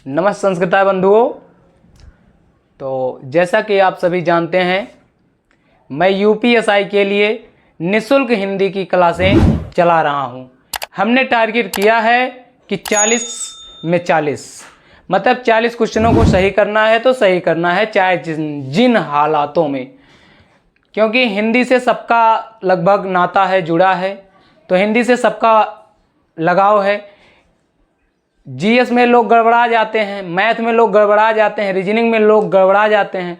नमस्ते संस्कृताय बंधुओं। तो जैसा कि आप सभी जानते हैं, मैं यूपीएसआई के लिए निःशुल्क हिंदी की क्लासें चला रहा हूं। हमने टारगेट किया है कि 40 में 40, मतलब 40 क्वेश्चनों को सही करना है तो सही करना है, चाहे जिन हालातों में, क्योंकि हिंदी से सबका लगभग नाता है, जुड़ा है। तो हिंदी से सबका लगाव है। जीएस में लोग गड़बड़ा जाते हैं, मैथ में लोग गड़बड़ा जाते हैं, रीजनिंग में लोग गड़बड़ा जाते हैं।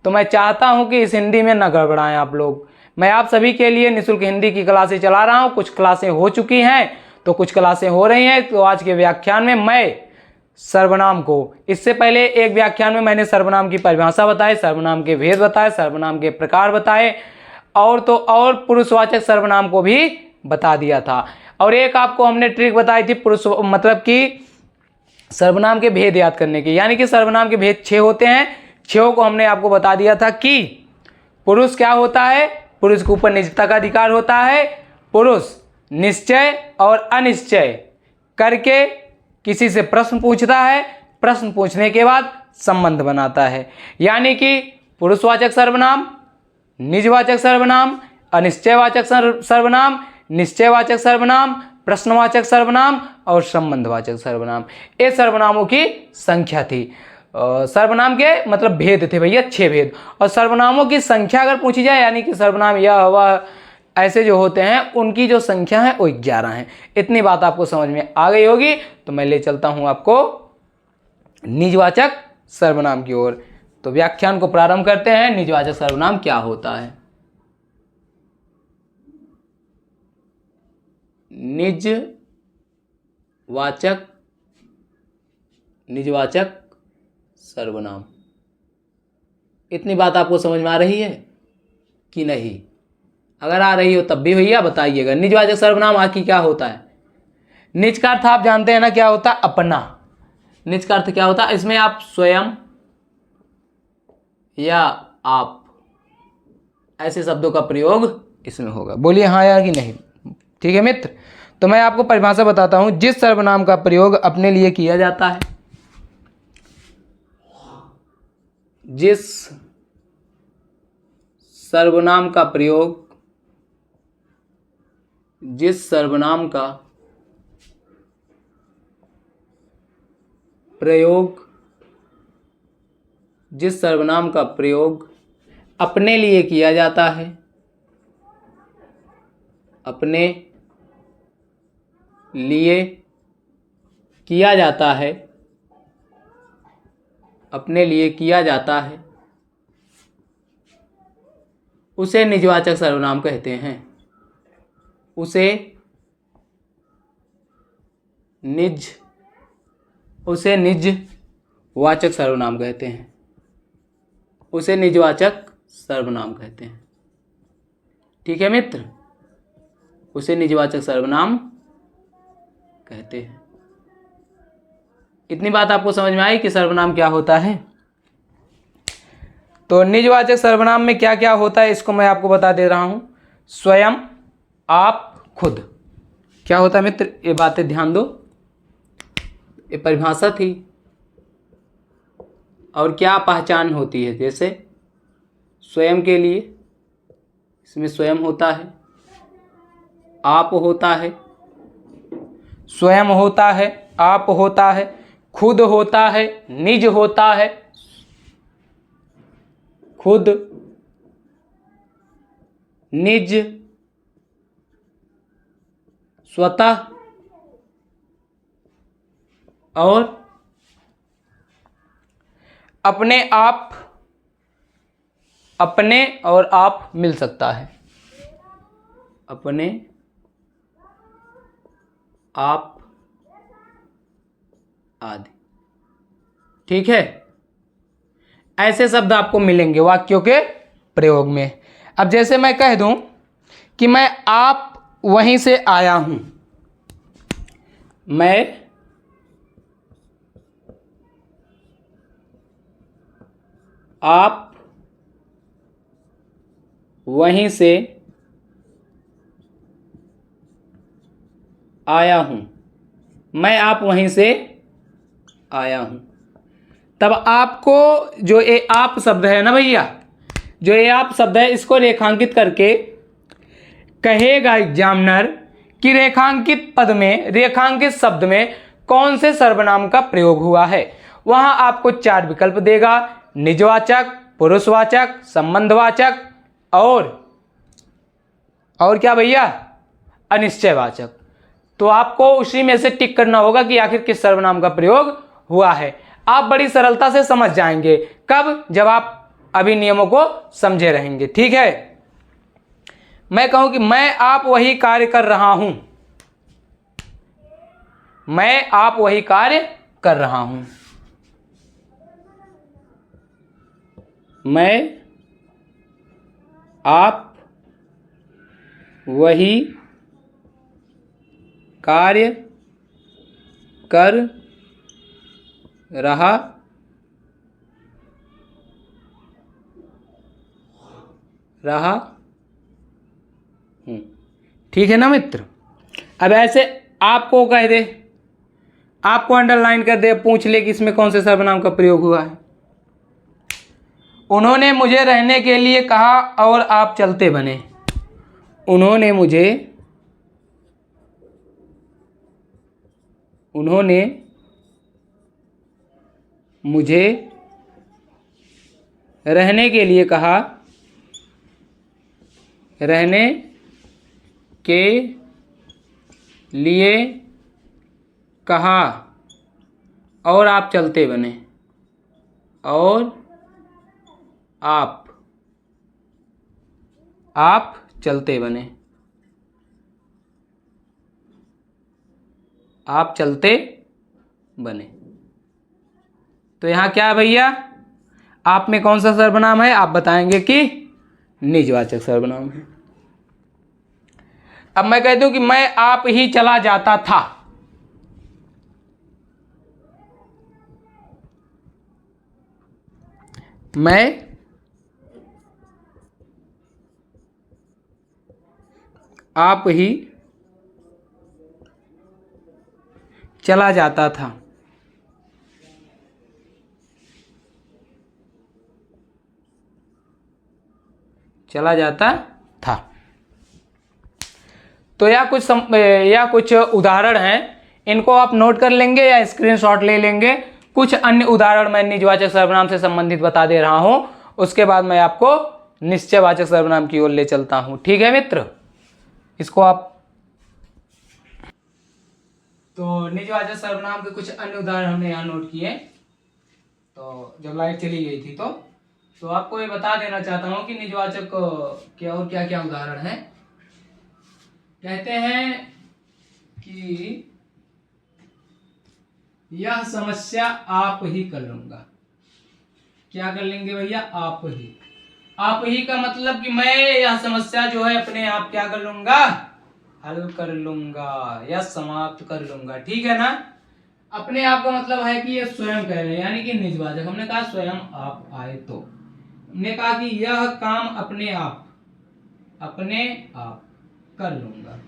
तो मैं चाहता हूं कि इस हिंदी में न गड़बड़ाएं आप लोग। मैं आप सभी के लिए निःशुल्क हिंदी की क्लासें चला रहा हूं। कुछ क्लासें हो चुकी हैं तो कुछ क्लासें हो रही हैं। तो आज के व्याख्यान में मैं सर्वनाम को, इससे पहले एक व्याख्यान में मैंने सर्वनाम की परिभाषा बताई, सर्वनाम के भेद बताए, सर्वनाम के प्रकार बताए, और तो और पुरुषवाचक सर्वनाम को भी बता दिया था। और एक आपको हमने ट्रिक बताई थी पुरुष, मतलब कि सर्वनाम के भेद याद करने की, यानी कि सर्वनाम के भेद 6 होते हैं। 6 को हमने आपको बता दिया था कि पुरुष क्या होता है, पुरुष के ऊपर निजता का अधिकार होता है। पुरुष निश्चय और अनिश्चय करके किसी से प्रश्न पूछता है, प्रश्न पूछने के बाद संबंध बनाता है। यानी कि पुरुषवाचक सर्वनाम, निजवाचक सर्वनाम, अनिश्चयवाचक सर्वनाम, निश्चयवाचक सर्वनाम, प्रश्नवाचक सर्वनाम और संबंधवाचक सर्वनाम। ये सर्वनामों की संख्या थी। सर्वनाम के मतलब भेद थे भैया, 6 भेद। और सर्वनामों की संख्या अगर पूछी जाए, यानी कि सर्वनाम यह वह ऐसे जो होते हैं, उनकी जो संख्या है वो 11 है। इतनी बात आपको समझ में आ गई होगी। तो मैं ले चलता हूं आपको निजवाचक सर्वनाम की ओर। तो व्याख्यान को प्रारंभ करते हैं। निजवाचक सर्वनाम क्या होता है? निजवाचक सर्वनाम। इतनी बात आपको समझ में आ रही है कि नहीं? अगर आ रही हो तब भी भैया बताइएगा। निजवाचक सर्वनाम आखिर क्या होता है? निज का अर्थ आप जानते हैं ना, क्या होता है? अपना। निज का अर्थ क्या होता है? इसमें आप स्वयं या आप ऐसे शब्दों का प्रयोग इसमें होगा। बोलिए हाँ या कि नहीं। ठीक है मित्र, तो मैं आपको परिभाषा बताता हूं। जिस सर्वनाम का प्रयोग अपने लिए किया जाता है, जिस सर्वनाम का प्रयोग, जिस सर्वनाम का प्रयोग, जिस सर्वनाम का प्रयोग अपने लिए किया जाता है, अपने लिए किया जाता है, अपने लिए किया जाता है, उसे निजवाचक सर्वनाम कहते हैं। उसे निजवाचक सर्वनाम कहते हैं। उसे निजवाचक सर्वनाम कहते हैं। ठीक है मित्र, उसे निजवाचक सर्वनाम कहते हैं। इतनी बात आपको समझ में आई कि सर्वनाम क्या होता है? तो निजवाचक सर्वनाम में क्या क्या होता है इसको मैं आपको बता दे रहा हूं। स्वयं, आप, खुद। क्या होता है मित्र, ये बातें ध्यान दो। ये परिभाषा थी। और क्या पहचान होती है? जैसे स्वयं के लिए इसमें स्वयं होता है, आप होता है, स्वयं होता है, आप होता है, खुद होता है, निज होता है, खुद, निज, स्वतः और अपने आप। अपने और आप मिल सकता है। अपने आप आदि। ठीक है, ऐसे शब्द आपको मिलेंगे वाक्यों के प्रयोग में। अब जैसे मैं कह दूं कि मैं आप वहीं से आया हूं, मैं आप वहीं से आया हूं, मैं आप वहीं से आया हूं। तब आपको जो ये आप शब्द है ना भैया, जो ये आप शब्द है, इसको रेखांकित करके कहेगा एग्जामिनर कि रेखांकित पद में, रेखांकित शब्द में कौन से सर्वनाम का प्रयोग हुआ है। वहां आपको 4 विकल्प देगा, निजवाचक, पुरुषवाचक, संबंधवाचक और क्या भैया, अनिश्चयवाचक। तो आपको उसी में से टिक करना होगा कि आखिर किस सर्वनाम का प्रयोग हुआ है। आप बड़ी सरलता से समझ जाएंगे, कब, जब आप अभी नियमों को समझे रहेंगे। ठीक है, मैं कहूं कि मैं आप वही कार्य कर रहा हूं, मैं आप वही कार्य कर रहा हूं, मैं आप वही कार्य कर रहा हूं। ठीक है ना मित्र। अब ऐसे आपको कह दे, आपको अंडरलाइन कर दे, पूछ ले कि इसमें कौन से सर्वनाम का प्रयोग हुआ है। उन्होंने मुझे रहने के लिए कहा और आप चलते बने। उन्होंने मुझे रहने के लिए कहा, रहने के लिए कहा और आप चलते बने, और आप चलते बने, आप चलते बने। तो यहां क्या है भैया, आप में कौन सा सर्वनाम है, आप बताएंगे कि निजवाचक सर्वनाम है। अब मैं कह दूं कि मैं आप ही चला जाता था। मैं आप ही चला जाता था। चला जाता था। तो या कुछ उदाहरण हैं, इनको आप नोट कर लेंगे या स्क्रीनशॉट ले लेंगे। कुछ अन्य उदाहरण मैं निजवाचक सर्वनाम से संबंधित बता दे रहा हूं, उसके बाद मैं आपको निश्चयवाचक सर्वनाम की ओर ले चलता हूं। ठीक है मित्र, इसको आप, तो निजवाचक सर्वनाम के कुछ अन्य उदाहरण हमने यहाँ नोट किए। तो जब लाइट चली गई थी तो आपको ये बता देना चाहता हूं कि निजवाचक के और क्या क्या उदाहरण हैं। कहते हैं कि यह समस्या आप ही कर लूंगा। क्या कर लेंगे भैया, आप ही। आप ही का मतलब कि मैं यह समस्या जो है अपने आप क्या कर लूंगा, हल कर लूंगा या समाप्त कर लूंगा। ठीक है ना। अपने आप का मतलब है कि ये स्वयं कह रहे हैं, यानी कि निजवाचक। हमने कहा स्वयं आप आए, तो हमने कहा कि यह काम अपने आप कर लूंगा।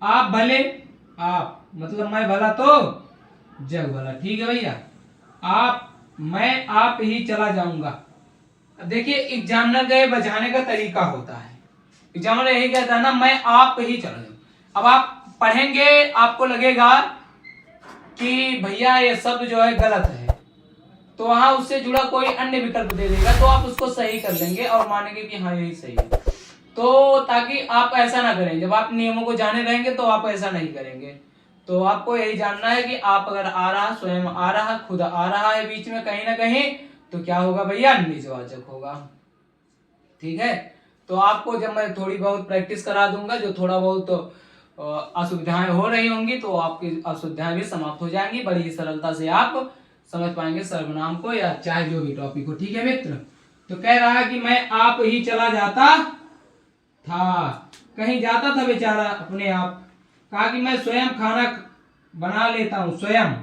आप भले, आप मतलब मैं भला तो जग भला। ठीक है भैया। मैं आप ही चला जाऊंगा। अब देखिए, एग्जामिनर का ये बजाने का तरीका होता है। एग्जामिनर यही कहता है ना, मैं आप ही चला जाऊंगा। अब आप पढ़ेंगे, आपको लगेगा कि भैया ये शब्द जो है गलत है, तो वहां उससे जुड़ा कोई अन्य विकल्प दे देगा, तो आप उसको सही कर लेंगे और मानेंगे कि हाँ यही सही है। तो ताकि आप ऐसा ना करें, जब आप नियमों को जाने रहेंगे तो आप ऐसा नहीं करेंगे। तो आपको यही जानना है कि आप अगर आ रहा, स्वयं आ रहा, खुद आ रहा है बीच में कहीं ना कहीं, तो क्या होगा भैया, निजवाचक होगा। ठीक है। तो आपको जब मैं थोड़ी बहुत प्रैक्टिस करा दूंगा, जो थोड़ा बहुत असुविधाएं हो रही होंगी, तो आपकी असुविधाएं भी समाप्त हो जाएंगी। बड़ी सरलता से आप समझ पाएंगे सर्वनाम को या चाहे जो भी टॉपिक हो। ठीक है मित्र। तो कह रहा है कि मैं आप ही चला जाता था, कहीं जाता था बेचारा अपने आप। कहा कि मैं स्वयं खाना बना लेता हूं, स्वयं,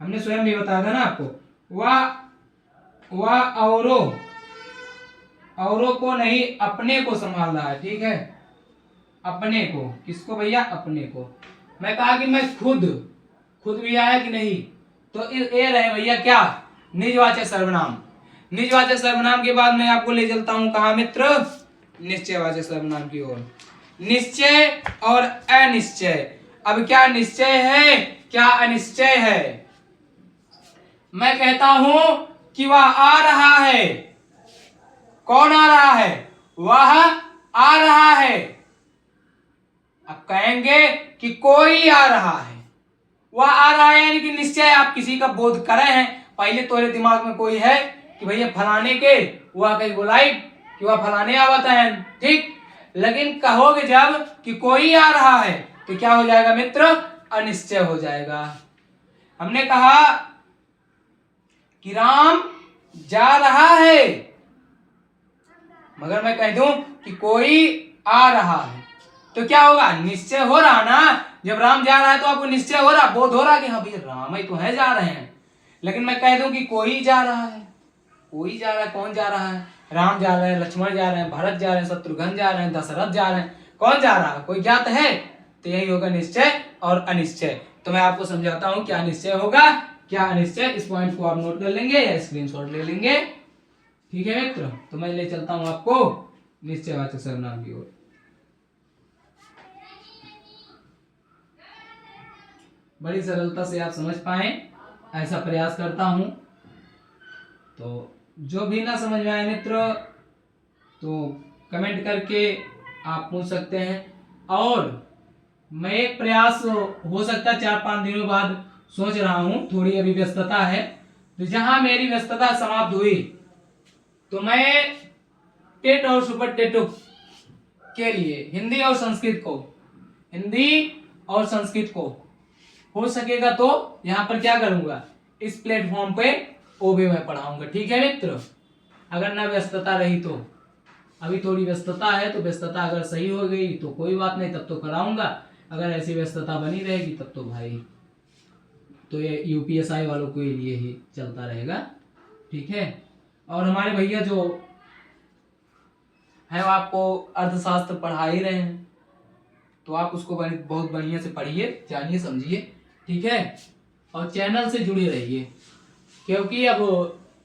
हमने स्वयं भी बताया था ना आपको। वह औरों को नहीं, अपने को संभाल रहा है। ठीक है, अपने को, किसको भैया, अपने को। मैं कहा कि मैं खुद भी आया कि नहीं, तो ये रहे भैया क्या, निजवाचक सर्वनाम। निजवाचक सर्वनाम के बाद मैं आपको ले चलता हूं कहा मित्र, निश्चयवाचक सर्वनाम की ओर। निश्चय और अनिश्चय। अब क्या निश्चय है क्या अनिश्चय है? मैं कहता हूं कि वह आ रहा है। कौन आ रहा है? वह आ रहा है। अब कहेंगे कि कोई आ रहा है। वह आ रहा है यानी कि निश्चय आप किसी का बोध कर रहे हैं। पहले तोरे दिमाग में कोई है कि भैया फलाने के, वह कहीं बोलाई कि वह फलाने आवत है, ठीक। लेकिन कहोगे जब कि कोई आ रहा है तो क्या हो जाएगा मित्र? अनिश्चय हो जाएगा। हमने कहा कि राम जा रहा है, मगर मैं कह दूं कि कोई आ रहा है तो क्या होगा? निश्चय हो रहा ना। जब राम जा रहा है तो आपको निश्चय हो रहा, बोध हो रहा कि हाँ भैया राम ही तो है जा रहे हैं। लेकिन मैं कह दूं कि कोई जा रहा है, कोई जा रहा है। कौन जा रहा है? राम जा रहे हैं, लक्ष्मण जा रहे हैं, भरत जा रहे हैं, शत्रुघ्न जा रहे हैं, दशरथ जा रहे हैं। कौन जा रहा है? कोई ज्ञात है। तो यही होगा निश्चय और अनिश्चय। तो मैं आपको समझाता हूं क्या निश्चय होगा क्या अनिश्चय। इस पॉइंट को आप नोट कर लेंगे या स्क्रीनशॉट ले लेंगे, ठीक है मित्र। तो मैं ले चलता हूं आपको निश्चयवाचक सर्वनाम की ओर। बड़ी सरलता से आप समझ पाए ऐसा प्रयास करता हूं। तो जो भी ना समझ में आए मित्र तो कमेंट करके आप पूछ सकते हैं। और मैं एक प्रयास हो सकता है 4-5 दिनों बाद सोच रहा हूं, थोड़ी अभी व्यस्तता है। तो जहां मेरी व्यस्तता समाप्त हुई तो मैं टेट और सुपर टेटो के लिए हिंदी और संस्कृत को हो सकेगा तो यहां पर क्या करूंगा, इस प्लेटफॉर्म पे वो भी मैं पढ़ाऊंगा, ठीक है मित्र। अगर ना व्यस्तता रही तो, अभी थोड़ी व्यस्तता है तो व्यस्तता अगर सही हो गई तो कोई बात नहीं, तब तो कराऊंगा। अगर ऐसी व्यस्तता बनी रहेगी तब तो भाई तो ये यूपीएसआई वालों के लिए ही चलता रहेगा, ठीक है। और हमारे भैया जो है वो आपको अर्थशास्त्र पढ़ा ही रहे हैं तो आप उसको बहुत बढ़िया से पढ़िए, जानिए, समझिए, ठीक है। और चैनल से जुड़े रहिए क्योंकि अब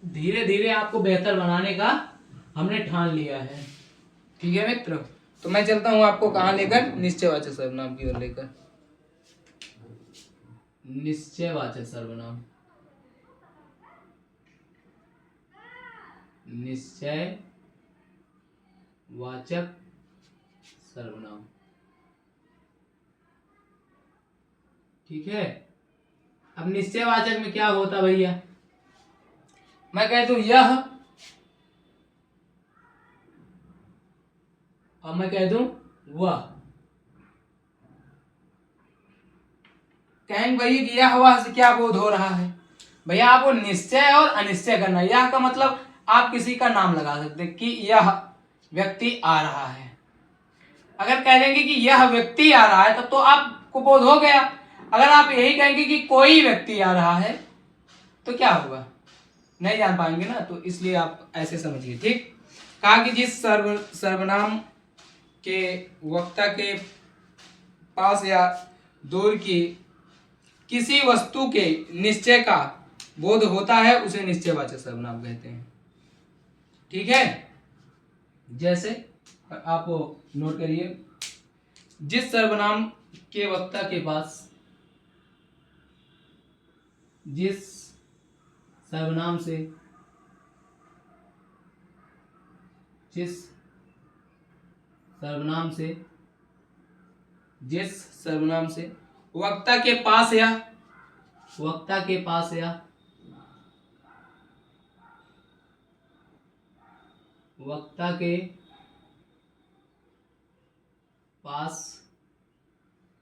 धीरे धीरे आपको बेहतर बनाने का हमने ठान लिया है, ठीक है मित्र। तो मैं चलता हूं आपको कहां लेकर, निश्चयवाचक सर्वनाम की ओर लेकर। निश्चयवाचक सर्वनाम, निश्चय वाचक सर्वनाम, ठीक है। अब निश्चयवाचक में क्या होता भैया? मैं कह दूं यह और मैं कह दूं वह। कहेंगे भैया कि यह वह से क्या बोध हो रहा है? भैया आपको निश्चय और अनिश्चय करना है। यह का मतलब आप किसी का नाम लगा सकते हैं कि यह व्यक्ति आ रहा है। अगर कह देंगे कि यह व्यक्ति आ रहा है तब तो आपको बोध हो गया। अगर आप यही कहेंगे कि कोई व्यक्ति आ रहा है तो क्या होगा? नहीं जान पाएंगे ना। तो इसलिए आप ऐसे समझिए, ठीक। कहा कि जिस सर्वनाम के वक्ता के पास या दूर की किसी वस्तु के निश्चय का बोध होता है उसे निश्चयवाचक सर्वनाम कहते हैं, ठीक है। जैसे आप नोट करिए, जिस सर्वनाम के वक्ता के पास, जिस सर्वनाम से, जिस सर्वनाम से, जिस सर्वनाम से वक्ता के पास या, वक्ता के पास या, वक्ता के पास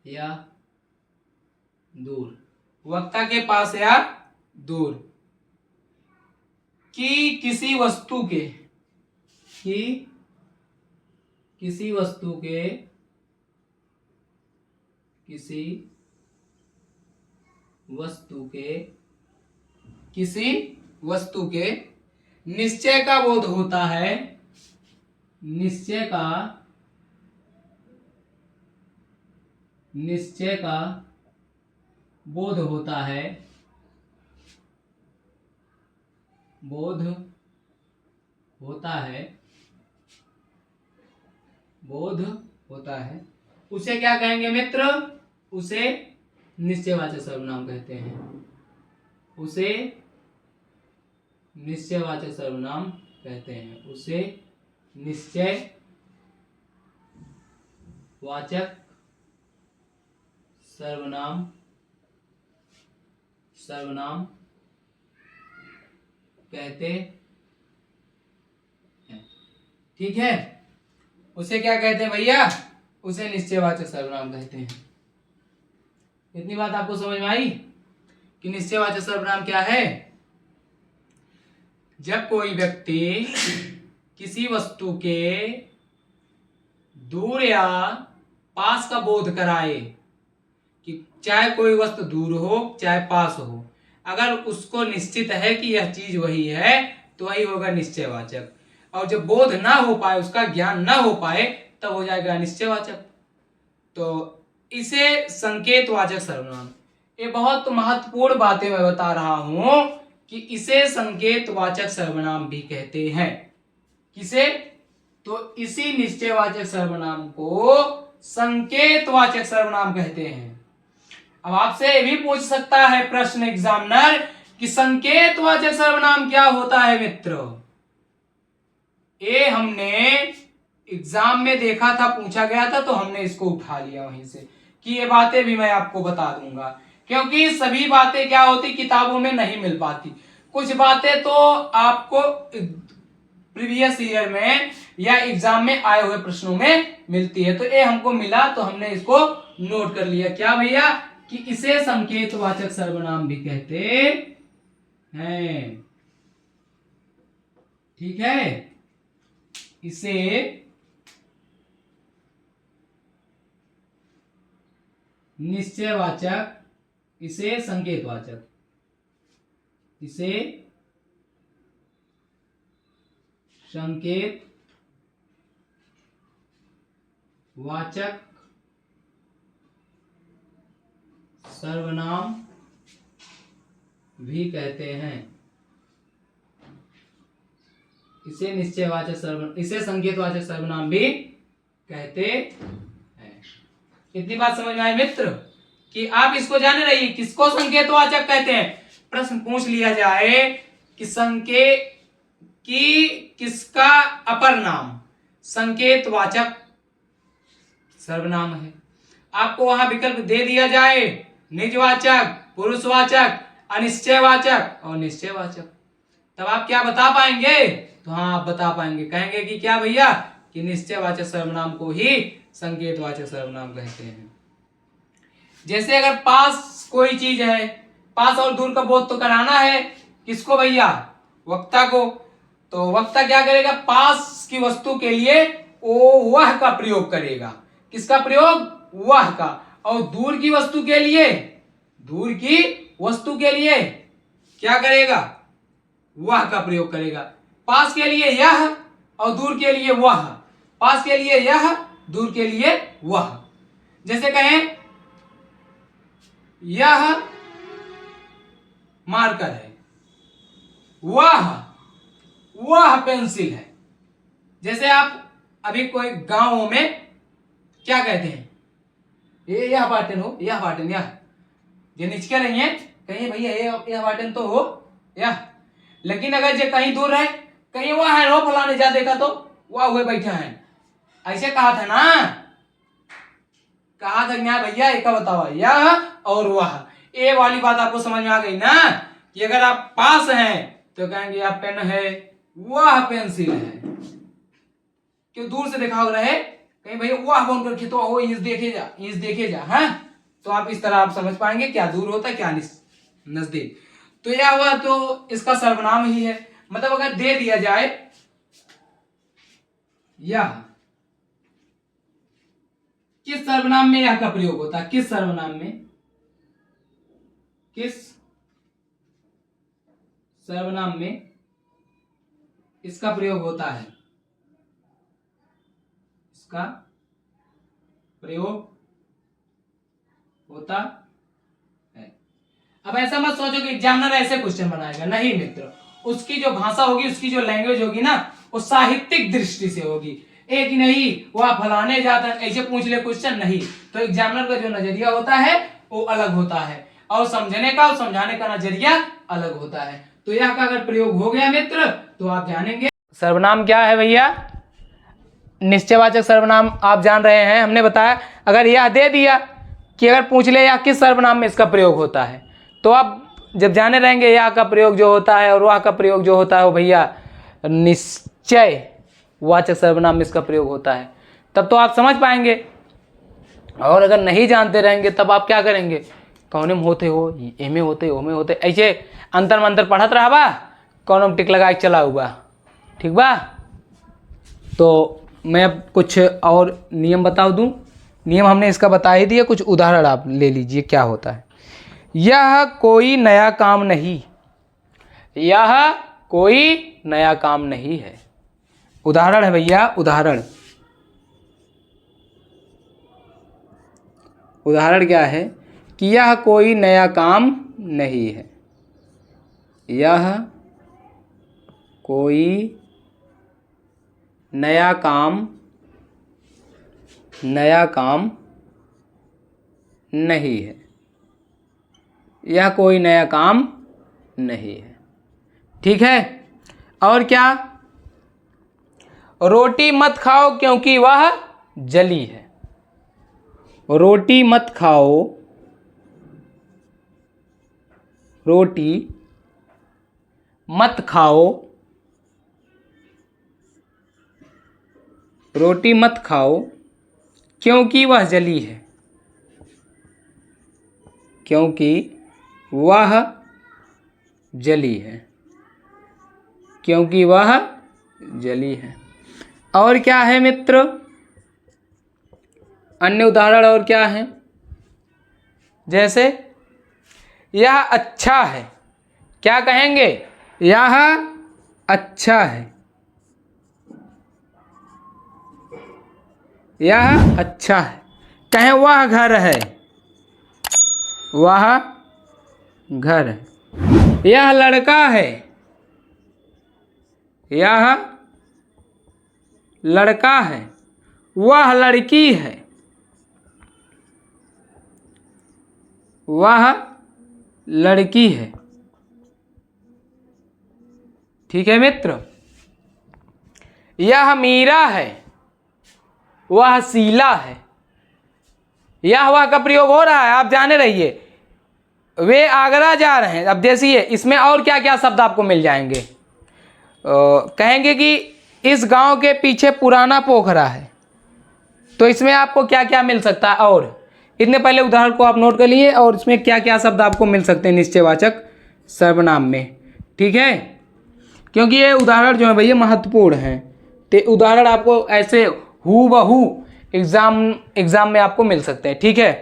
या दूर, वक्ता के पास या दूर की किसी वस्तु के, की किसी वस्तु के, किसी वस्तु के, किसी वस्तु के निश्चय का बोध होता है, निश्चय का, निश्चय का बोध होता है बोध होता है, बोध होता है, उसे क्या कहेंगे मित्र? उसे निश्चयवाचक सर्वनाम कहते हैं। उसे निश्चयवाचक सर्वनाम कहते हैं। उसे निश्चयवाचक सर्वनाम कहते हैं। ठीक है, उसे क्या कहते हैं भैया? उसे निश्चयवाचक सर्वनाम कहते हैं। इतनी बात आपको समझ में आई कि निश्चयवाचक सर्वनाम क्या है? जब कोई व्यक्ति किसी वस्तु के दूर या पास का बोध कराए, कि चाहे कोई वस्तु दूर हो चाहे पास हो, अगर उसको निश्चित है कि यह चीज वही है तो वही होगा निश्चयवाचक। और जब बोध ना हो पाए, उसका ज्ञान ना हो पाए, तब हो जाएगा अनिश्चयवाचक। तो इसे संकेतवाचक सर्वनाम, ये बहुत महत्वपूर्ण बातें मैं बता रहा हूं कि इसे संकेतवाचक सर्वनाम भी कहते हैं। किसे? तो इसी निश्चयवाचक सर्वनाम को संकेतवाचक सर्वनाम कहते हैं। अब आपसे ये भी पूछ सकता है प्रश्न एग्जामिनर कि संकेतवाचक सर्वनाम क्या होता है मित्र? ये हमने एग्जाम में देखा था, पूछा गया था, तो हमने इसको उठा लिया वहीं से कि ये बातें भी मैं आपको बता दूंगा, क्योंकि सभी बातें क्या होती किताबों में नहीं मिल पाती। कुछ बातें तो आपको प्रीवियस ईयर में या एग्जाम में आए हुए प्रश्नों में मिलती है। तो ये हमको मिला तो हमने इसको नोट कर लिया। क्या भैया? कि इसे संकेतवाचक सर्वनाम भी कहते हैं। ठीक है, इसे निश्चयवाचक, इसे संकेतवाचक, इसे संकेतवाचक सर्वनाम भी कहते हैं। इसे निश्चयवाचक सर्वनाम, इसे संकेतवाचक सर्वनाम भी कहते हैं। इतनी बात समझ में आई मित्र कि आप इसको जाने रहिए किसको संकेतवाचक कहते हैं। प्रश्न पूछ लिया जाए कि संकेत की किसका अपर नाम संकेतवाचक सर्वनाम है, आपको वहां विकल्प दे दिया जाए निजवाचक, पुरुषवाचक, अनिश्चयवाचक और निश्चयवाचक, तब आप क्या बता पाएंगे? तो हाँ, आप बता पाएंगे, कहेंगे कि क्या भैया? कि निश्चयवाचक सर्वनाम को ही संकेतवाचक सर्वनाम कहते हैं। जैसे अगर पास कोई चीज है, पास और दूर का बोध तो कराना है किसको भैया? वक्ता को। तो वक्ता क्या करेगा? पास की वस्तु के लिए वह का प्रयोग करेगा। किसका प्रयोग? वह का। और दूर की वस्तु के लिए, दूर की वस्तु के लिए क्या करेगा? वह का प्रयोग करेगा। पास के लिए यह और दूर के लिए वह, पास के लिए यह, दूर के लिए वह। जैसे कहें यह मार्कर है, वह पेंसिल है। जैसे आप अभी कोई गांवों में क्या कहते हैं? यह बाटन हो, यह बाटन, यह जो नीचे रही है, कहीं भैया यह बाटन तो हो यह। लेकिन अगर जो कहीं दूर है, कहीं वह है रो फलाने जा देखा तो वह हुए बैठे हैं, ऐसे कहा था ना, कहा था क्या भैया? एक बताओ, यह और वह। ये वाली बात आपको समझ में आ गई ना कि अगर आप पास हैं तो कहेंगे यह पेन है, वह पेंसिल है। क्यों? दूर से देखा हो रहे कहीं भैया वह बोल कर तो हो इंच देखे जा हाँ, तो आप इस तरह आप समझ पाएंगे क्या दूर होता है क्या नजदीक। तो यह हुआ, तो इसका सर्वनाम ही है। मतलब अगर दे दिया जाए यह, किस सर्वनाम में यह का प्रयोग होता है? किस सर्वनाम में, किस सर्वनाम में इसका प्रयोग होता है? इसका प्रयोग होता है। अब ऐसा मत सोचो कि एग्जामिनर ऐसे क्वेश्चन बनाएगा, नहीं मित्र, उसकी जो भाषा होगी, उसकी जो लैंग्वेज होगी ना, वो साहित्यिक दृष्टि से होगी। एक नहीं वह फलाने जाता ऐसे पूछ ले क्वेश्चन नहीं, तो एग्जामिनर का जो नजरिया होता है वो अलग होता है, और समझने का और समझाने का नजरिया अलग होता है। तो यह का अगर प्रयोग हो गया मित्र तो आप जानेंगे। सर्वनाम क्या है भैया? निश्चयवाचक सर्वनाम आप जान रहे हैं, हमने बताया। अगर यह दे दिया कि अगर पूछ ले या किस सर्वनाम में इसका प्रयोग होता है, तो आप जब जाने रहेंगे यह का प्रयोग जो होता है और वह का प्रयोग जो होता है वो भैया निश्चय वाचक सर्वनाम में इसका प्रयोग होता है, तब तो आप समझ पाएंगे। और अगर नहीं जानते रहेंगे तब आप क्या करेंगे, कौन में होते हो, एमे होते, ओमे होते, ऐसे अंतर मंतर पढ़त रहा बा, कौन में टिक लगा के चला हुआ। ठीक बा? तो मैं अब कुछ और नियम बता दूं। नियम हमने इसका बता ही दिया, कुछ उदाहरण आप ले लीजिए क्या होता है। यह कोई नया काम नहीं, यह कोई नया काम नहीं है। उदाहरण है भैया, उदाहरण। उदाहरण क्या है कि यह कोई नया काम नहीं है, यह कोई नया काम नहीं है, यह कोई नया काम नहीं है। ठीक है? और क्या? रोटी मत खाओ क्योंकि वह जली है, रोटी मत खाओ, रोटी मत खाओ, रोटी मत खाओ क्योंकि वह जली है, क्योंकि वह जली है, क्योंकि वह जली है। और क्या है मित्र? अन्य उदाहरण और क्या है? जैसे यह अच्छा है, क्या कहेंगे? यह अच्छा है, यह अच्छा है। कहें वह घर है, वह घर है। यह लड़का है, यह लड़का है। वह लड़की है, वह लड़की है। ठीक है मित्र? यह मीरा है, वह शीला है। यह वह का प्रयोग हो रहा है, आप जाने रहिए। वे आगरा जा रहे हैं। अब देखिए इसमें और क्या क्या शब्द आपको मिल जाएंगे। कहेंगे कि इस गांव के पीछे पुराना पोखरा है, तो इसमें आपको क्या क्या मिल सकता है। और इतने पहले उदाहरण को आप नोट कर लिए, और इसमें क्या क्या शब्द आपको मिल सकते हैं निश्चयवाचक सर्वनाम में। ठीक है? क्योंकि ये उदाहरण जो है भैया महत्वपूर्ण हैं, तो उदाहरण आपको ऐसे हूबहू एग्जाम में आपको मिल सकते हैं। ठीक है?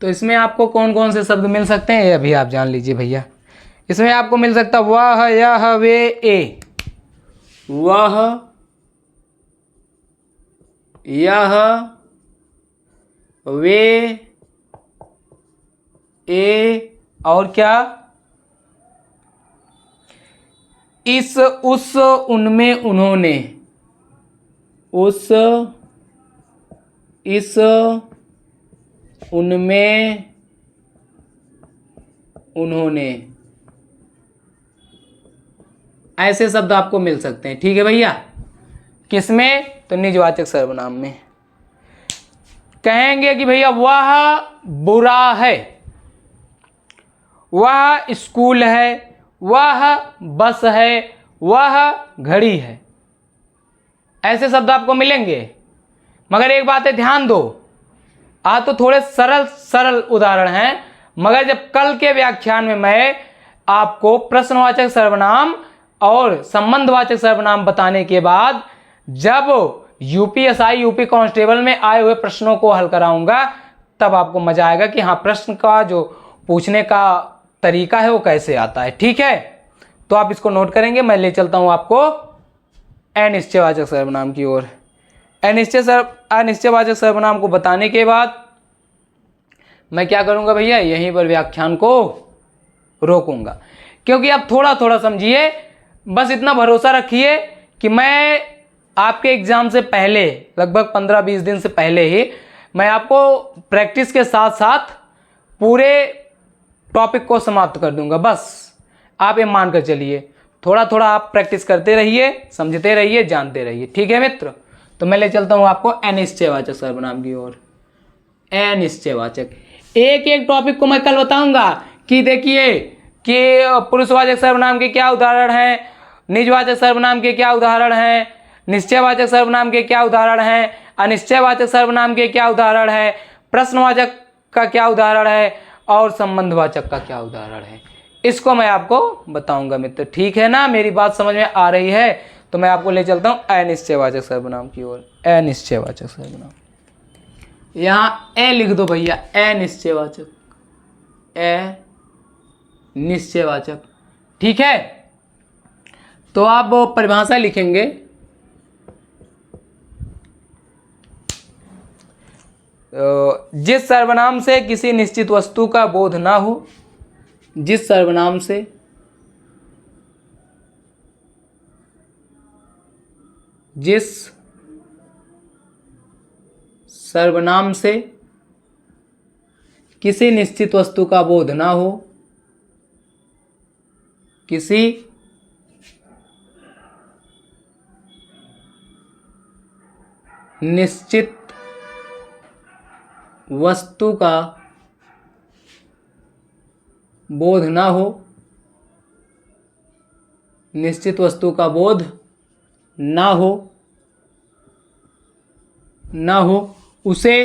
तो इसमें आपको कौन कौन से शब्द मिल सकते हैं ये अभी आप जान लीजिए भैया। इसमें आपको मिल सकता वह, यह, वे, ए। वह, यह, वे, ए, और क्या? इस, उस, उनमें, उन्होंने। उस, इस, उनमें, उन्होंने, ऐसे शब्द आपको मिल सकते हैं। ठीक है भैया? किसमें? तो निजवाचक सर्वनाम में। कहेंगे कि भैया वह बुरा है, वह स्कूल है, वह बस है, वह घड़ी है। ऐसे शब्द आपको मिलेंगे। मगर एक बात है, ध्यान दो, आज तो थोड़े सरल सरल उदाहरण हैं, मगर जब कल के व्याख्यान में मैं आपको प्रश्नवाचक सर्वनाम और संबंधवाचक सर्वनाम बताने के बाद जब यूपीएसआई यूपी कांस्टेबल में आए हुए प्रश्नों को हल कराऊंगा तब आपको मजा आएगा कि हाँ प्रश्न का जो पूछने का तरीका है वो कैसे आता है। ठीक है, तो आप इसको नोट करेंगे। मैं ले चलता हूं आपको अनिश्चयवाचक सर्वनाम की ओर। अनिश्चयवाचक सर्वनाम को बताने के बाद मैं क्या करूंगा भैया, यहीं पर व्याख्यान को रोकूंगा, क्योंकि आप थोड़ा थोड़ा समझिए। बस इतना भरोसा रखिए कि मैं आपके एग्जाम से पहले लगभग 15-20 दिन से पहले ही मैं आपको प्रैक्टिस के साथ साथ पूरे टॉपिक को समाप्त कर दूंगा। बस आप ये मान कर चलिए, थोड़ा थोड़ा आप प्रैक्टिस करते रहिए, समझते रहिए, जानते रहिए। ठीक है मित्र, तो मैं ले चलता हूं आपको अनिश्चयवाचक सर्वनाम की ओर। अनिश्चयवाचक एक एक टॉपिक को मैं कल बताऊंगा कि देखिए कि पुरुषवाचक सर्वनाम के क्या उदाहरण हैं, निजवाचक सर्वनाम के क्या उदाहरण हैं, निश्चयवाचक सर्वनाम के क्या उदाहरण हैं, अनिश्चयवाचक सर्वनाम के क्या उदाहरण है, प्रश्नवाचक का क्या उदाहरण है और संबंधवाचक का क्या उदाहरण है। इसको मैं आपको बताऊंगा मित्र। ठीक है ना, मेरी बात समझ में आ रही है? तो मैं आपको ले चलता हूं अनिश्चयवाचक सर्वनाम की ओर। अनिश्चयवाचक सर्वनाम, यहाँ ए लिख दो भैया, अनिश्चयवाचक, अनिश्चयवाचक। ठीक है, तो आप वो परिभाषा लिखेंगे, जिस सर्वनाम से किसी निश्चित वस्तु का बोध ना हो, जिस सर्वनाम से किसी निश्चित वस्तु का बोध ना हो, किसी निश्चित वस्तु का बोध ना हो, निश्चित वस्तु का बोध ना हो उसे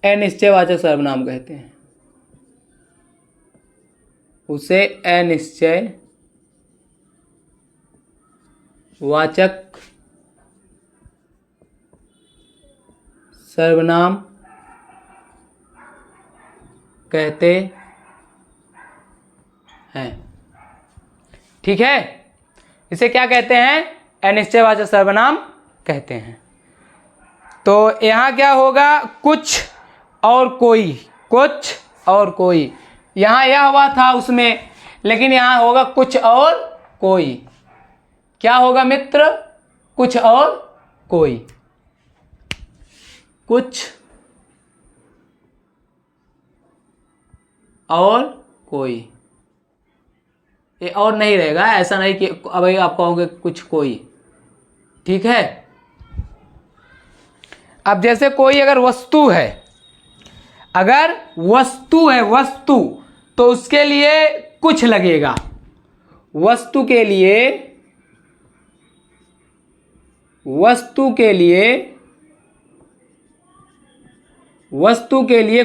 अनिश्चयवाचक सर्वनाम कहते हैं। उसे अनिश्चयवाचक सर्वनाम कहते हैं। ठीक है, इसे क्या कहते हैं? अनिश्चयवाचक सर्वनाम कहते हैं। तो यहां क्या होगा, कुछ और कोई, कुछ और कोई। यहां यह हुआ था उसमें, लेकिन यहां होगा कुछ और कोई। क्या होगा मित्र? कुछ और कोई, कुछ और कोई। ये और नहीं रहेगा, ऐसा नहीं कि अब आप कहोगे कुछ कोई। ठीक है, अब जैसे कोई अगर वस्तु है, अगर वस्तु है, वस्तु, तो उसके लिए कुछ लगेगा। वस्तु के लिए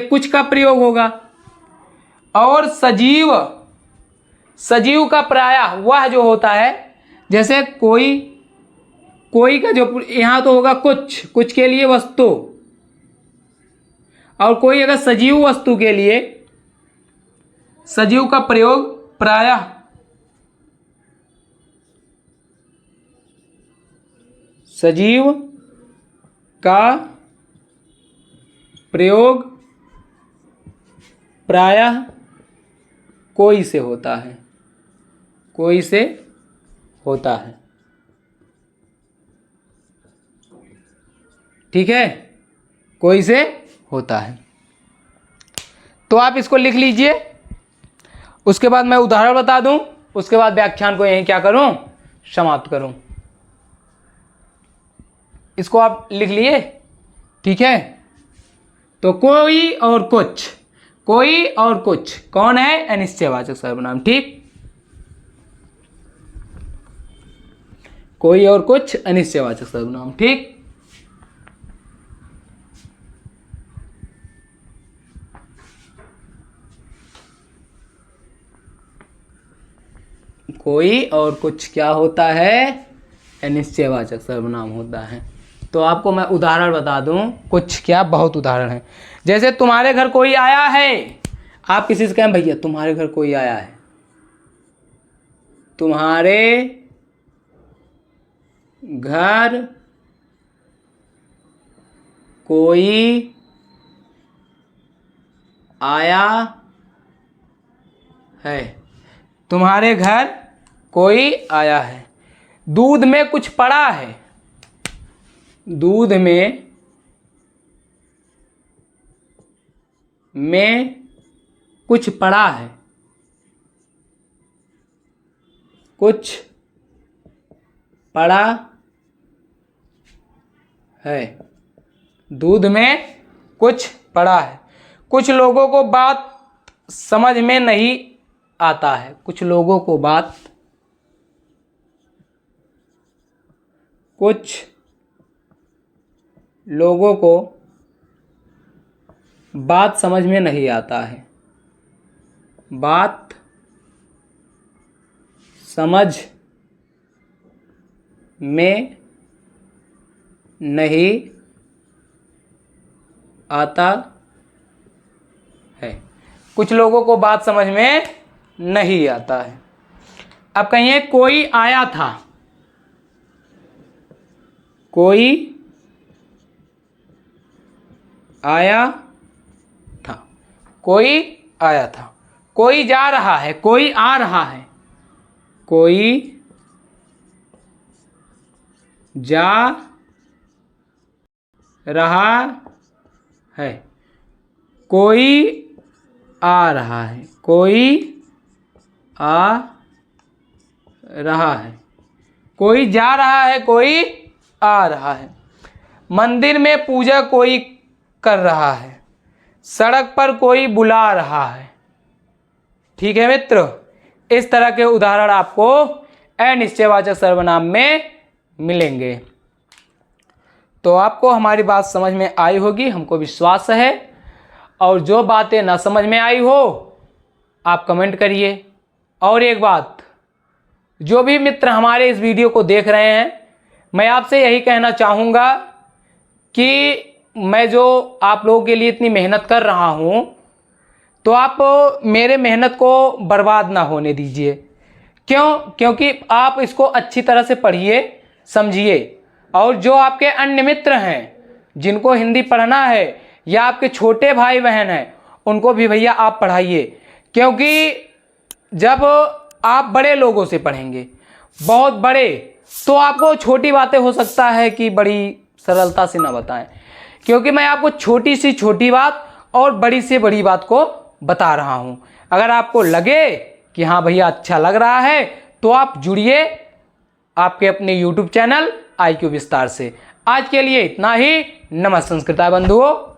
कुछ का प्रयोग होगा। और सजीव का प्रायः वह जो होता है, जैसे कोई का जो यहां तो होगा कुछ के लिए वस्तु, और कोई अगर सजीव वस्तु के लिए, सजीव का प्रयोग प्रायः सजीव का प्रयोग प्रायः कोई से होता है, कोई से होता है। ठीक है, कोई से होता है। तो आप इसको लिख लीजिए, उसके बाद मैं उदाहरण बता दूं, उसके बाद व्याख्यान को यहीं क्या करूं, समाप्त करूं। इसको आप लिख लिए? ठीक है, तो कोई और कुछ, कोई और कुछ कौन है? अनिश्चयवाचक सर्वनाम। ठीक, कोई और कुछ अनिश्चयवाचक सर्वनाम। ठीक, कोई और कुछ क्या होता है, अनिश्चयवाचक सर्वनाम होता है। तो आपको मैं उदाहरण बता दूं, कुछ क्या बहुत उदाहरण है। जैसे तुम्हारे घर कोई आया है, आप किसी से कहें भैया तुम्हारे घर कोई आया है, तुम्हारे घर कोई आया है, तुम्हारे घर कोई आया है। दूध में कुछ पड़ा है, दूध में कुछ पड़ा है, कुछ पड़ा है, दूध में कुछ पड़ा है। कुछ लोगों को बात समझ में नहीं आता है, कुछ लोगों को बात समझ में नहीं आता है, बात समझ में नहीं आता है, कुछ लोगों को बात समझ में नहीं आता है। अब कहिए कोई आया था, कोई आया था, कोई आया था। कोई जा रहा है, कोई आ रहा है, कोई जा रहा है, कोई आ रहा है, कोई आ रहा है, कोई जा रहा है, कोई आ रहा है। मंदिर में पूजा कोई कर रहा है, सड़क पर कोई बुला रहा है। ठीक है मित्र, इस तरह के उदाहरण आपको अनिश्चयवाचक सर्वनाम में मिलेंगे। तो आपको हमारी बात समझ में आई होगी, हमको विश्वास है। और जो बातें ना समझ में आई हो आप कमेंट करिए। और एक बात, जो भी मित्र हमारे इस वीडियो को देख रहे हैं, मैं आपसे यही कहना चाहूँगा कि मैं जो आप लोगों के लिए इतनी मेहनत कर रहा हूँ, तो आप मेरे मेहनत को बर्बाद ना होने दीजिए। क्योंकि आप इसको अच्छी तरह से पढ़िए, समझिए। और जो आपके अन्य मित्र हैं जिनको हिंदी पढ़ना है या आपके छोटे भाई बहन हैं, उनको भी भैया आप पढ़ाइए। क्योंकि जब आप बड़े लोगों से पढ़ेंगे, बहुत बड़े, तो आपको छोटी बातें हो सकता है कि बड़ी सरलता से ना बताएं। क्योंकि मैं आपको छोटी सी छोटी बात और बड़ी से बड़ी बात को बता रहा हूं। अगर आपको लगे कि हाँ भैया अच्छा लग रहा है, तो आप जुड़िए आपके अपने YouTube चैनल IQ विस्तार से। आज के लिए इतना ही। नमस्ते संस्कृता बंधुओं।